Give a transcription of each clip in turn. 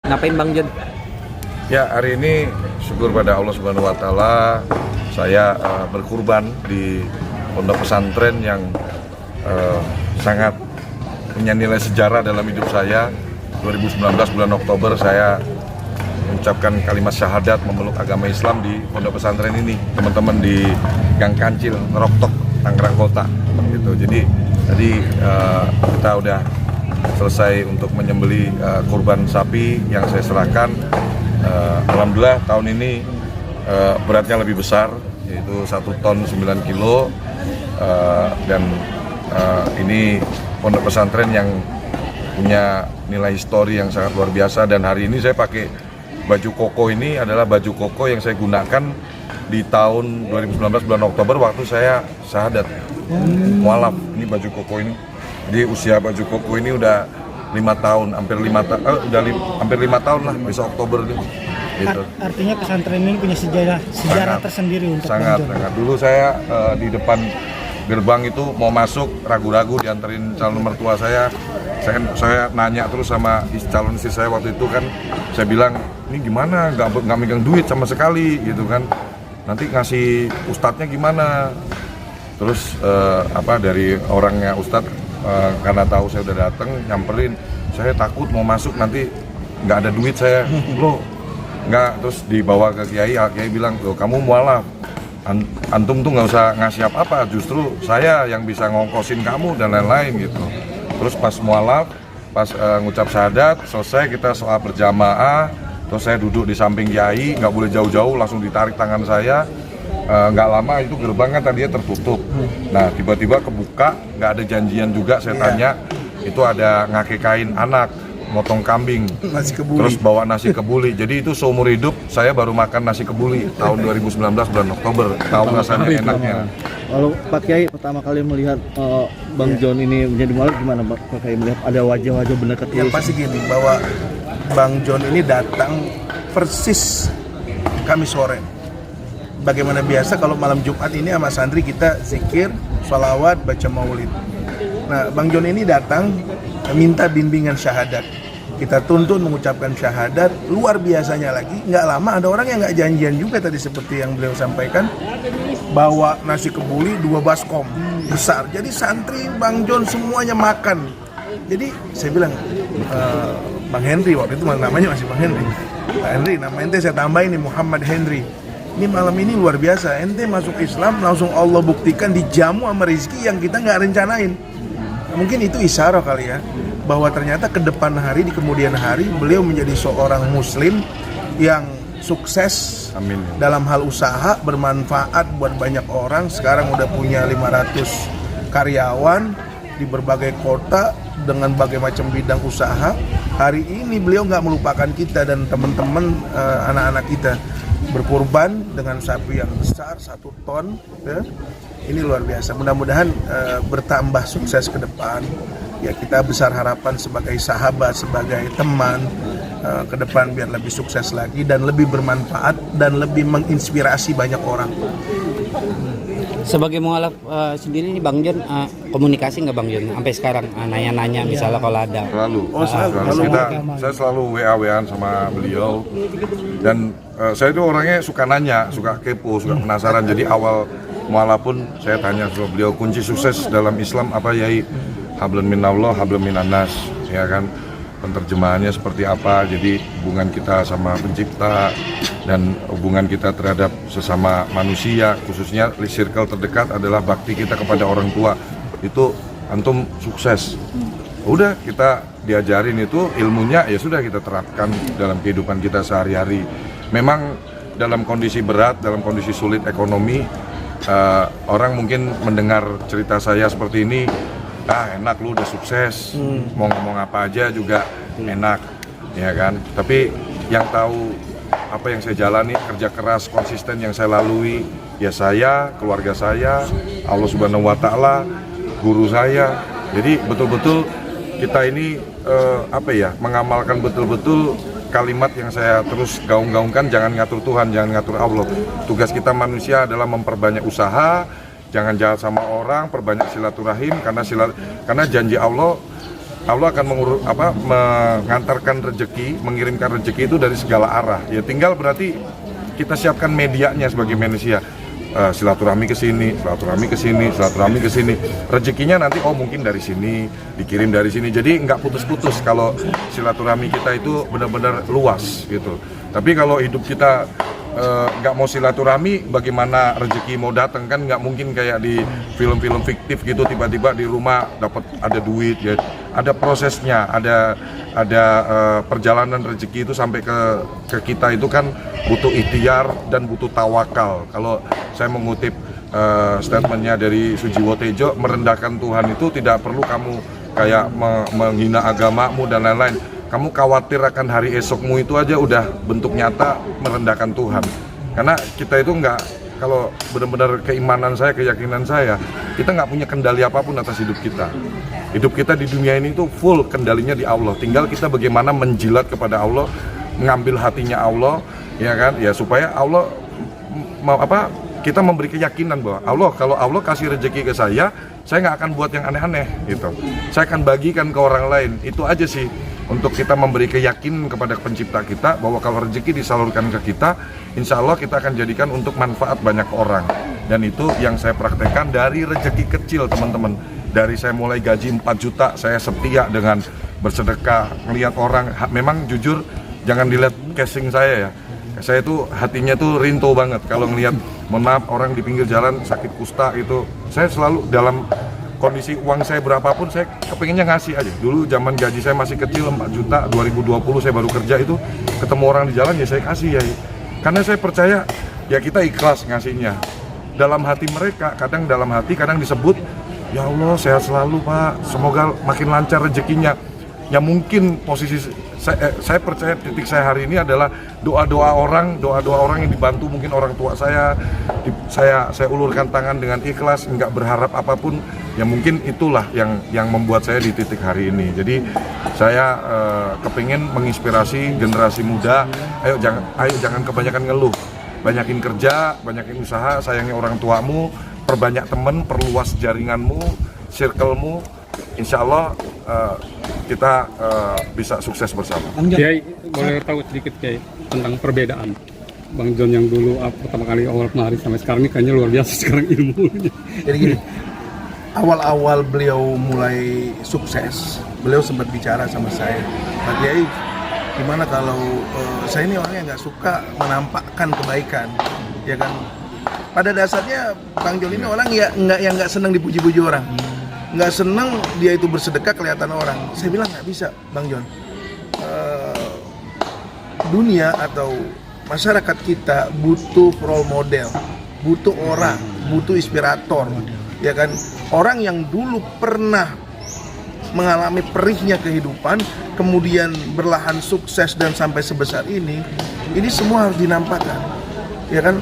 Ngapain Bang Jon? Ya, hari ini syukur pada Allah Subhanahu wa Ta'ala, saya berkurban di pondok pesantren yang sangat punya nilai sejarah dalam hidup saya. 2019 bulan Oktober saya mengucapkan kalimat syahadat memeluk agama Islam di pondok pesantren ini, teman-teman di Gang Kancil, Ngeroktok, Tangerang Kota. Gitu. Jadi tadi kita udah selesai untuk menyembelih kurban sapi yang saya serahkan. Alhamdulillah tahun ini beratnya lebih besar, yaitu 1 ton 9 kilo, dan ini pondok pesantren yang punya nilai histori yang sangat luar biasa. Dan hari ini saya pakai baju koko, ini adalah baju koko yang saya gunakan di tahun 2019 bulan Oktober waktu saya syahadat mualaf. Ini baju koko ini, jadi usia baju koko ini udah 5 tahun, hampir 5 tahun lah, besok Oktober gitu. Artinya pesantren ini punya sejarah tersendiri untuk sangat. Dulu saya di depan gerbang itu mau masuk ragu-ragu dianterin calon mertua saya nanya terus sama calon istri saya waktu itu kan, saya bilang ini gimana, nggak megang duit sama sekali gitu kan, nanti ngasih ustadznya gimana. Terus dari orangnya ustadz, karena tahu saya udah datang, nyamperin, saya takut mau masuk nanti nggak ada duit saya, loh nggak. Terus dibawa ke kiai bilang, loh kamu mualaf, antum tuh nggak usah ngasih apa-apa, justru saya yang bisa ngongkosin kamu dan lain-lain gitu. Terus pas mualaf, pas ngucap syahadat, selesai kita sholat berjamaah, terus saya duduk di samping kiai, nggak boleh jauh-jauh, langsung ditarik tangan saya. Nggak lama itu gerbang kan tadinya tertutup, nah tiba-tiba kebuka, nggak ada janjian juga. Saya tanya, itu ada ngakikain anak, motong kambing, nasi kebuli, terus bawa nasi kebuli. Jadi itu seumur hidup saya baru makan nasi kebuli tahun 2019 bulan Oktober, tahu rasanya enaknya. Lalu Pak Kiai pertama kali melihat Bang Jon ini menjadi mualaf, gimana Pak Kiai melihat ada wajah-wajah benar ketulus? Yang pasti gini, bahwa Bang Jon ini datang persis Kamis sore. Bagaimana biasa kalau malam Jumat ini sama santri kita zikir, sholawat, baca maulid. Nah, Bang Jon ini datang minta bimbingan syahadat. Kita tuntun mengucapkan syahadat, luar biasanya lagi. Nggak lama ada orang yang nggak janjian juga tadi seperti yang beliau sampaikan, bawa nasi kebuli 2 baskom besar. Jadi santri Bang Jon semuanya makan. Jadi saya bilang, Bang Henry, waktu itu namanya masih Bang Henry. Pak Henry, nama ente saya tambahin nih, Muhammad Henry. Ini malam ini luar biasa, ente masuk Islam langsung Allah buktikan dijamu sama rezeki yang kita nggak rencanain. Nah, mungkin itu isyarah kali ya, bahwa ternyata ke depan hari, di kemudian hari beliau menjadi seorang muslim yang sukses. Amin. Dalam hal usaha, bermanfaat buat banyak orang. Sekarang udah punya 500 karyawan di berbagai kota dengan berbagai macam bidang usaha. Hari ini beliau nggak melupakan kita dan teman-teman, anak-anak kita, berkurban dengan sapi yang besar 1 ton ya. Ini luar biasa. Mudah-mudahan bertambah sukses ke depan. Ya, kita besar harapan sebagai sahabat, sebagai teman, ke depan biar lebih sukses lagi dan lebih bermanfaat dan lebih menginspirasi banyak orang. Sebagai mualaf sendiri nih Bang Jon, komunikasi nggak Bang Jon sampai sekarang, nanya-nanya misalnya kalau ada? Selalu. Saya selalu WA-WAan sama beliau, dan saya itu orangnya suka nanya, suka kepo, suka penasaran. Jadi awal mualaf pun saya tanya sama beliau, kunci sukses dalam Islam apa Yai? Hablum minallah, hablum minannas, ya kan? Penterjemahannya seperti apa? Jadi hubungan kita sama pencipta dan hubungan kita terhadap sesama manusia, khususnya circle terdekat adalah bakti kita kepada orang tua. Itu antum sukses. Udah, kita diajarin itu ilmunya, ya sudah kita terapkan dalam kehidupan kita sehari-hari. Memang dalam kondisi berat, dalam kondisi sulit ekonomi, orang mungkin mendengar cerita saya seperti ini, enak lu udah sukses, mau ngomong apa aja juga enak, ya kan. Tapi yang tahu apa yang saya jalani, kerja keras, konsisten yang saya lalui, ya saya, keluarga saya, Allah Subhanahu wa Ta'ala, guru saya. Jadi betul-betul kita ini mengamalkan betul-betul kalimat yang saya terus gaung-gaungkan, jangan ngatur Tuhan, jangan ngatur Allah. Tugas kita manusia adalah memperbanyak usaha, jangan jahat sama orang, perbanyak silaturahim, karena janji Allah Allah akan mengantarkan rezeki, mengirimkan rezeki itu dari segala arah. Ya tinggal berarti kita siapkan medianya sebagai manusia. Silaturahmi ke sini, silaturahmi ke sini, silaturahmi ke sini. Rezekinya nanti mungkin dari sini, dikirim dari sini. Jadi nggak putus-putus kalau silaturahmi kita itu benar-benar luas gitu. Tapi kalau hidup kita nggak mau silaturahmi, bagaimana rezeki mau datang? Kan nggak mungkin kayak di film-film fiktif gitu, tiba-tiba di rumah dapat ada duit ya. Ada prosesnya, ada perjalanan rezeki itu sampai ke kita itu kan butuh ikhtiar dan butuh tawakal. Kalau saya mengutip statementnya dari Sujiwo Tejo, merendahkan Tuhan itu tidak perlu kamu kayak menghina agamamu dan lain-lain. Kamu khawatir akan hari esokmu itu aja udah bentuk nyata merendahkan Tuhan. Karena kita itu nggak, kalau benar-benar keimanan saya, keyakinan saya, kita nggak punya kendali apapun atas hidup kita. Hidup kita di dunia ini tuh full kendalinya di Allah. Tinggal kita bagaimana menjilat kepada Allah, mengambil hatinya Allah, ya kan? Ya supaya Allah kita memberi keyakinan bahwa Allah, kalau Allah kasih rezeki ke saya nggak akan buat yang aneh-aneh gitu. Saya akan bagikan ke orang lain. Itu aja sih. Untuk kita memberi keyakinan kepada pencipta kita bahwa kalau rezeki disalurkan ke kita, insya Allah kita akan jadikan untuk manfaat banyak orang. Dan itu yang saya praktekkan dari rezeki kecil, teman-teman. Dari saya mulai gaji 4 juta, saya setia dengan bersedekah, ngelihat orang. Memang jujur, jangan dilihat casing saya ya. Saya tuh hatinya tuh rinto banget kalau ngelihat, mohon maaf, orang di pinggir jalan sakit kusta itu. Saya selalu dalam kondisi uang saya berapapun, saya kepengennya ngasih aja. Dulu zaman gaji saya masih kecil, 4 juta, 2020 saya baru kerja itu, ketemu orang di jalan ya saya kasih ya. Karena saya percaya ya kita ikhlas ngasihnya. Dalam hati mereka, kadang dalam hati, kadang disebut, ya Allah sehat selalu Pak, semoga makin lancar rezekinya. Ya mungkin posisi saya percaya titik saya hari ini adalah doa-doa orang yang dibantu, mungkin orang tua saya ulurkan tangan dengan ikhlas, nggak berharap apapun. Ya mungkin itulah yang membuat saya di titik hari ini. Jadi saya kepingin menginspirasi generasi muda. Ayo jangan kebanyakan ngeluh, banyakin kerja, banyakin usaha, sayangi orang tuamu, perbanyak teman, perluas jaringanmu, circlemu. Insya Allah kita bisa sukses bersama. Kiai, boleh tahu sedikit Kiai tentang perbedaan Bang John yang dulu pertama kali awal kemarin sampai sekarang ini kayaknya luar biasa sekarang ilmunya. Jadi gini, awal-awal beliau mulai sukses, beliau sempat bicara sama saya, Pak Kiai, gimana kalau saya ini orangnya nggak suka menampakkan kebaikan, ya kan? Pada dasarnya Bang John ini orang yang nggak senang dipuji-puji orang, nggak senang dia itu bersedekah kelihatan orang. Saya bilang nggak bisa, Bang John. Dunia atau masyarakat kita butuh role model, butuh orang, butuh inspirator, ya kan? Orang yang dulu pernah mengalami perihnya kehidupan, kemudian berlahan sukses dan sampai sebesar ini semua harus dinampakkan, ya kan?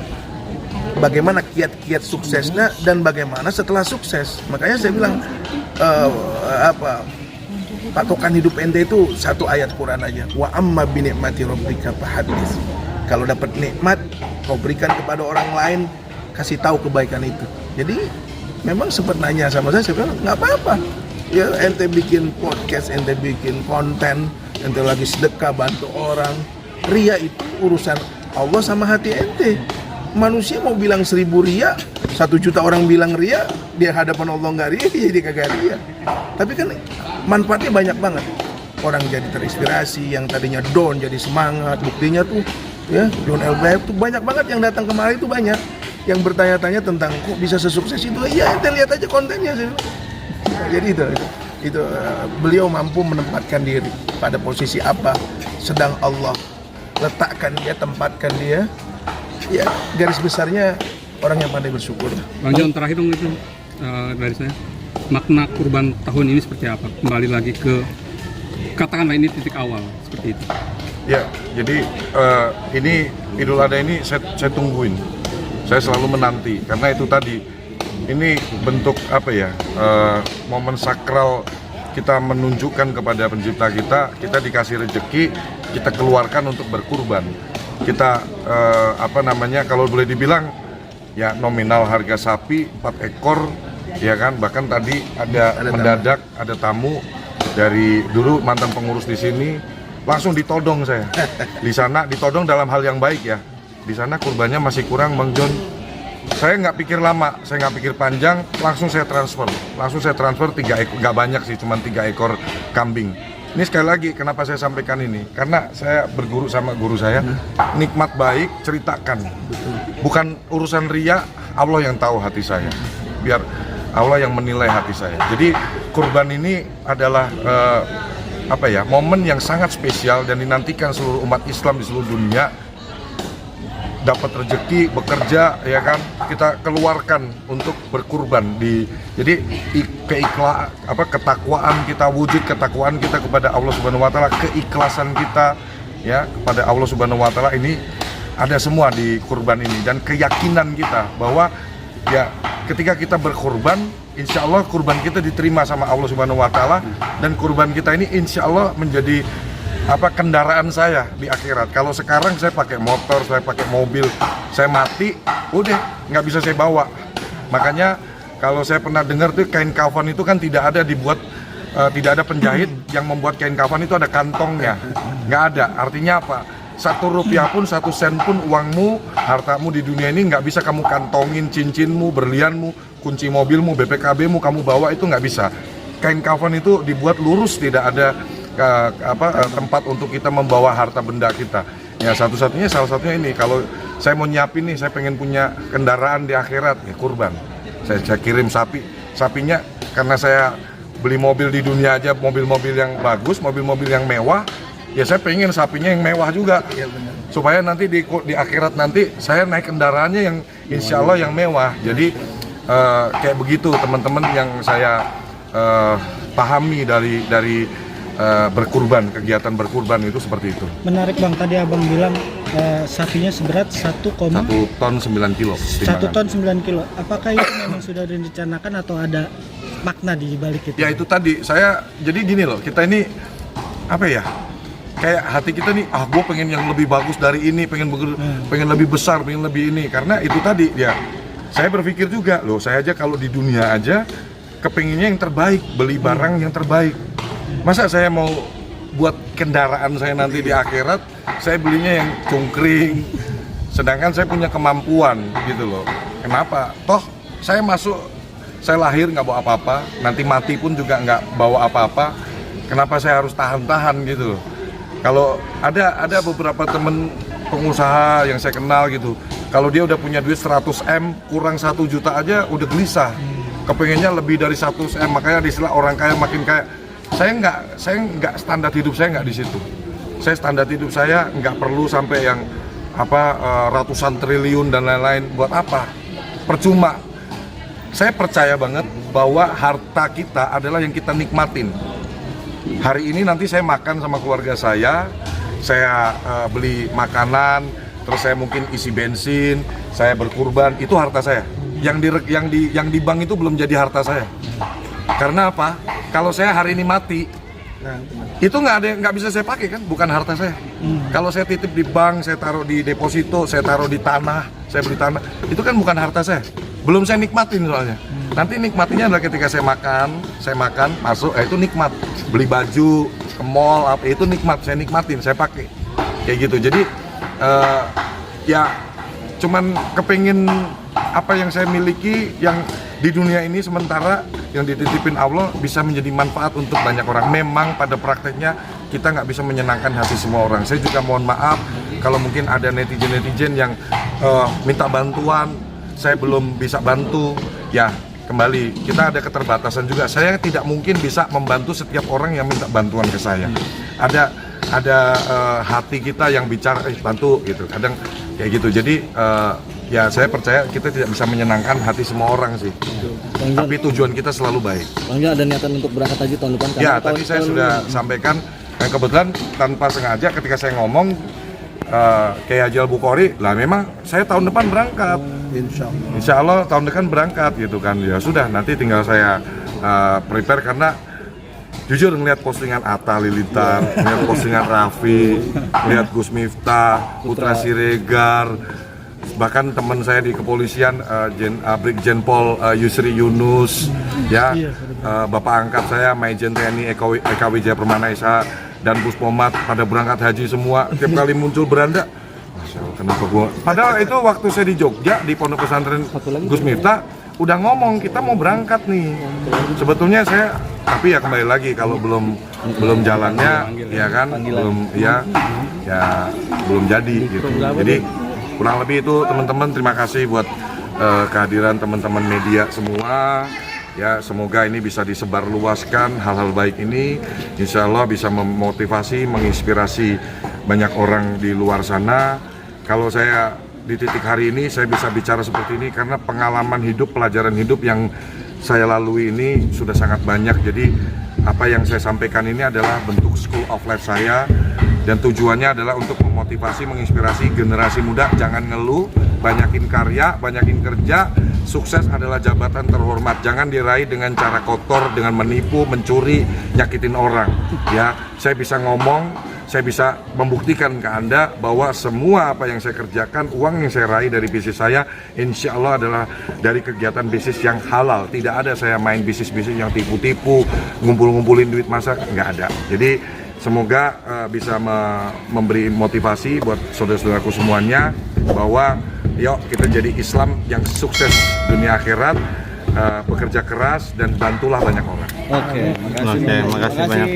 Bagaimana kiat-kiat suksesnya dan bagaimana setelah sukses. Makanya saya bilang patokan hidup ente itu satu ayat Quran aja. Wa amma bi ni'mati rabbika fahaddits. Kalau dapat nikmat, kau berikan kepada orang lain, kasih tahu kebaikan itu. Jadi memang sempat nanya sama saya bilang nggak apa-apa. Ya ente bikin podcast, ente bikin konten, ente lagi sedekah bantu orang. Ria itu urusan Allah sama hati ente. Manusia mau bilang 1000 ria, 1 juta orang bilang ria, di hadapan Allah nggak ria, jadi kagak ria. Tapi kan manfaatnya banyak banget. Orang jadi terinspirasi, yang tadinya down jadi semangat. Buktinya tuh ya John LBF tuh banyak banget yang datang kemari itu, banyak yang bertanya-tanya tentang kok bisa sesukses itu. Ya ente lihat aja kontennya sih. Jadi itu beliau mampu menempatkan diri pada posisi apa sedang Allah letakkan dia, tempatkan dia. Ya garis besarnya orang yang pandai bersyukur. Bang John, terakhir dong itu dari saya, makna kurban tahun ini seperti apa? Kembali lagi ke katakanlah ini titik awal seperti itu. Ya, jadi ini Idul Adha ini saya tungguin, saya selalu menanti karena itu tadi ini bentuk apa ya, momen sakral kita menunjukkan kepada pencipta kita dikasih rezeki, kita keluarkan untuk berkurban. Kita kalau boleh dibilang ya nominal harga sapi 4 ekor, ya kan, bahkan tadi ada mendadak ada tamu dari dulu mantan pengurus di sini, langsung ditodong saya. Di sana ditodong dalam hal yang baik ya. Di sana kurbannya masih kurang, Bang John. Saya nggak pikir lama, saya nggak pikir panjang, langsung saya transfer 3 ekor, nggak banyak sih, cuma 3 ekor kambing. Ini sekali lagi kenapa saya sampaikan ini, karena saya berguru sama guru saya, nikmat baik ceritakan, bukan urusan ria, Allah yang tahu hati saya, biar Allah yang menilai hati saya. Jadi kurban ini adalah momen yang sangat spesial dan dinantikan seluruh umat Islam di seluruh dunia. Dapat rezeki, bekerja, ya kan, kita keluarkan untuk berkurban. Jadi ketakwaan kita, wujud ketakwaan kita kepada Allah Subhanahu Wa Taala, keikhlasan kita ya kepada Allah Subhanahu Wa Taala ini ada semua di kurban ini, dan keyakinan kita bahwa ya ketika kita berkurban, insya Allah kurban kita diterima sama Allah Subhanahu Wa Taala, dan kurban kita ini insya Allah menjadi kendaraan saya di akhirat. Kalau sekarang saya pakai motor, saya pakai mobil, saya mati, udah nggak bisa saya bawa. Makanya kalau saya pernah dengar tuh kain kafan itu kan tidak ada dibuat, tidak ada penjahit yang membuat kain kafan itu ada kantongnya, nggak ada. Artinya apa? 1 rupiah pun, 1 sen pun uangmu, hartamu di dunia ini nggak bisa kamu kantongin cincinmu, berlianmu, kunci mobilmu, BPKB-mu kamu bawa, itu nggak bisa. Kain kafan itu dibuat lurus, tidak ada tempat untuk kita membawa harta benda kita. Ya salah satunya ini, kalau saya mau nyiapin nih, saya pengen punya kendaraan di akhirat, ya kurban. Saya kirim sapinya, karena saya beli mobil di dunia aja, mobil-mobil yang bagus, mobil-mobil yang mewah, ya saya pengen sapinya yang mewah juga, supaya nanti di akhirat nanti saya naik kendaraannya yang insya Allah yang mewah. Jadi kayak begitu teman-teman yang saya pahami dari berkurban, kegiatan berkurban itu seperti itu. Menarik Bang, tadi Abang bilang sapinya seberat 1 ton 9 kilo. 1 ton 9 kilo. Apakah itu memang sudah direncanakan atau ada makna di balik itu? Ya itu tadi, jadi gini loh, kita ini kayak hati kita nih, gue pengen yang lebih bagus dari ini, pengen lebih besar, pengen lebih ini, karena itu tadi ya. Saya berpikir juga loh, saya aja kalau di dunia aja kepenginnya yang terbaik, beli barang yang terbaik. Masa saya mau buat kendaraan saya nanti di akhirat, saya belinya yang cungkring, sedangkan saya punya kemampuan gitu loh. Kenapa? Toh saya lahir nggak bawa apa-apa, nanti mati pun juga nggak bawa apa-apa. Kenapa saya harus tahan-tahan gitu loh? Kalau ada beberapa temen pengusaha yang saya kenal gitu, kalau dia udah punya duit 100 M, kurang 1 juta aja udah gelisah, kepengennya lebih dari 100 M, makanya istilah orang kaya makin kaya. Saya nggak standar hidup saya nggak di situ. Saya standar hidup saya nggak perlu sampai yang ratusan triliun dan lain-lain. Buat apa? Percuma. Saya percaya banget bahwa harta kita adalah yang kita nikmatin. Hari ini nanti saya makan sama keluarga saya beli makanan, terus saya mungkin isi bensin, saya berkurban, itu harta saya. Yang di bank itu belum jadi harta saya. Karena apa? Kalau saya hari ini mati, itu nggak bisa saya pakai kan, bukan harta saya. Kalau saya titip di bank, saya taruh di deposito, saya taruh di tanah, saya beli tanah, itu kan bukan harta saya. Belum saya nikmatin soalnya. Nanti nikmatinya adalah ketika saya makan, masuk, itu nikmat. Beli baju, ke mall, itu nikmat, saya nikmatin, saya pakai. Kayak gitu. Jadi ya cuman kepengin apa yang saya miliki yang di dunia ini sementara yang dititipin Allah bisa menjadi manfaat untuk banyak orang. Memang pada prakteknya kita nggak bisa menyenangkan hati semua orang. Saya juga mohon maaf kalau mungkin ada netizen yang minta bantuan, saya belum bisa bantu. Ya kembali, kita ada keterbatasan juga. Saya tidak mungkin bisa membantu setiap orang yang minta bantuan ke saya. Ada hati kita yang bicara, bantu gitu. Kadang kayak gitu. Jadi ya saya percaya kita tidak bisa menyenangkan hati semua orang sih. Tapi tujuan kita selalu baik. Bang John, ada niatan untuk berangkat haji tahun depan? Ya, tadi saya sudah sampaikan. Dan kebetulan tanpa sengaja ketika saya ngomong kayak Haji Al-Bukhari, lah memang saya tahun depan berangkat. Insya Allah tahun depan berangkat gitu kan. Ya sudah, nanti tinggal saya prepare karena jujur ngeliat postingan Atta Halilintar, ngeliat postingan Raffi, ngeliat Gus Miftah, Putra Siregar, bahkan teman saya di kepolisian Brigjen Pol Yusri Yunus, ya, Bapak angkat saya Majen TNI Eka Wijaya Permana Esa dan Puspomat pada berangkat haji semua. Tiap kali muncul beranda, Masya Allah, kenapa gua? Padahal itu waktu saya di Jogja di Pondok Pesantren Gus Miftah udah ngomong kita mau berangkat nih. Sebetulnya saya, tapi ya kembali lagi kalau belum jalannya, ya kan, belum belum jadi gitu. Jadi kurang lebih itu teman-teman, terima kasih buat kehadiran teman-teman media semua. Ya, semoga ini bisa disebarluaskan hal-hal baik ini. Insya Allah bisa memotivasi, menginspirasi banyak orang di luar sana. Kalau saya di titik hari ini saya bisa bicara seperti ini karena pengalaman hidup, pelajaran hidup yang saya lalui ini sudah sangat banyak. Jadi apa yang saya sampaikan ini adalah bentuk school of life saya, dan tujuannya adalah untuk memotivasi, menginspirasi generasi muda. Jangan ngeluh, banyakin karya, banyakin kerja. Sukses adalah jabatan terhormat. Jangan diraih dengan cara kotor, dengan menipu, mencuri, nyakitin orang. Ya, saya bisa ngomong, saya bisa membuktikan ke Anda bahwa semua apa yang saya kerjakan, uang yang saya raih dari bisnis saya, insya Allah adalah dari kegiatan bisnis yang halal. Tidak ada saya main bisnis-bisnis yang tipu-tipu, ngumpul-ngumpulin duit masa, nggak ada. Jadi semoga bisa memberi motivasi buat saudara-saudaraku semuanya bahwa yuk kita jadi Islam yang sukses dunia akhirat, bekerja keras dan bantulah banyak orang. Oke, makasih. Makasih banyak.